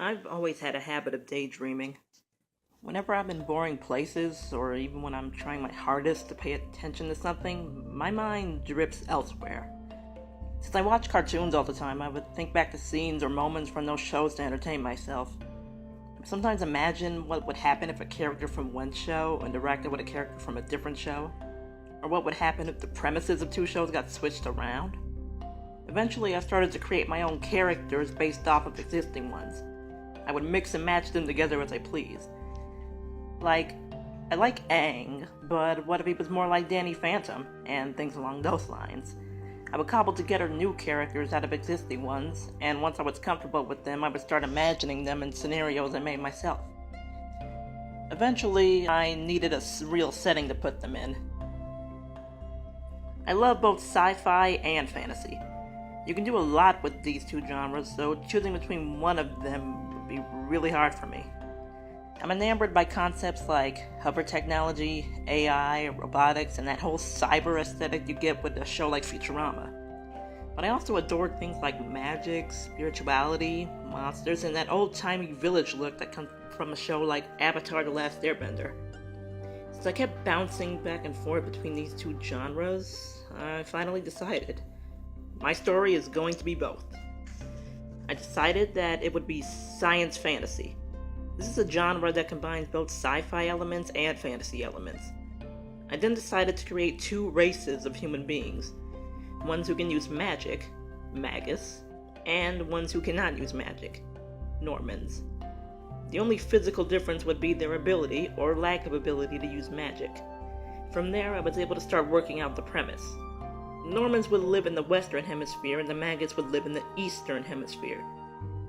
I've always had a habit of daydreaming. Whenever I'm in boring places, or even when I'm trying my hardest to pay attention to something, my mind drifts elsewhere. Since I watch cartoons all the time, I would think back to scenes or moments from those shows to entertain myself. I sometimes imagine what would happen if a character from one show interacted with a character from a different show, or what would happen if the premises of two shows got switched around. Eventually, I started to create my own characters based off of existing ones. I would mix and match them together as I pleased. I like Aang, but what if he was more like Danny Phantom, and things along those lines? I would cobble together new characters out of existing ones, and once I was comfortable with them, I would start imagining them in scenarios I made myself. Eventually, I needed a real setting to put them in. I love both sci-fi and fantasy. You can do a lot with these two genres, so choosing between one of them would be really hard for me. I'm enamored by concepts like hover technology, AI, robotics, and that whole cyber aesthetic you get with a show like Futurama. But I also adore things like magic, spirituality, monsters, and that old-timey village look that comes from a show like Avatar: The Last Airbender. Since I kept bouncing back and forth between these two genres, I finally decided. My story is going to be both. I decided that it would be science fantasy. This is a genre that combines both sci-fi elements and fantasy elements. I then decided to create two races of human beings. Ones who can use magic, Magus, and ones who cannot use magic, Normans. The only physical difference would be their ability, or lack of ability, to use magic. From there, I was able to start working out the premise. Normans would live in the Western Hemisphere, and the Magus would live in the Eastern Hemisphere.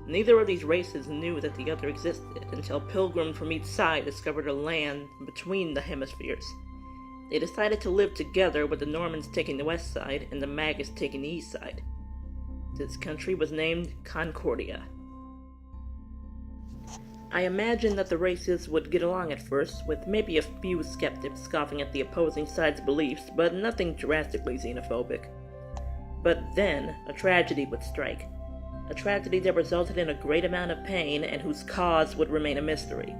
Neither of these races knew that the other existed until pilgrims from each side discovered a land between the hemispheres. They decided to live together, with the Normans taking the west side and the Magus taking the east side. This country was named Concordia. I imagined that the races would get along at first, with maybe a few skeptics scoffing at the opposing side's beliefs, but nothing drastically xenophobic. But then, a tragedy would strike. A tragedy that resulted in a great amount of pain and whose cause would remain a mystery.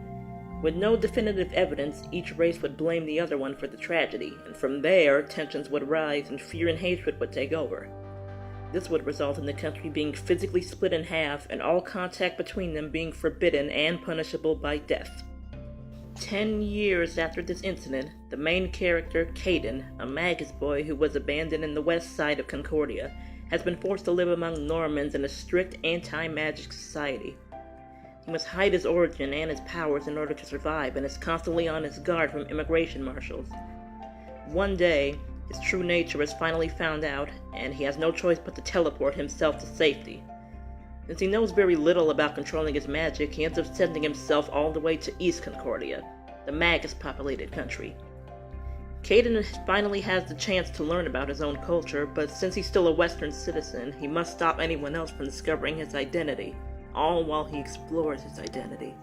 With no definitive evidence, each race would blame the other one for the tragedy, and from there, tensions would rise and fear and hatred would take over. This would result in the country being physically split in half and all contact between them being forbidden and punishable by death. 10 years after this incident, the main character, Caden, a Magus boy who was abandoned in the west side of Concordia, has been forced to live among Normans in a strict anti-magic society. He must hide his origin and his powers in order to survive, and is constantly on his guard from immigration marshals. One day, his true nature is finally found out, and he has no choice but to teleport himself to safety. Since he knows very little about controlling his magic, he ends up sending himself all the way to East Concordia, the Magus-populated country. Caden finally has the chance to learn about his own culture, but since he's still a Western citizen, he must stop anyone else from discovering his identity, all while he explores his identity.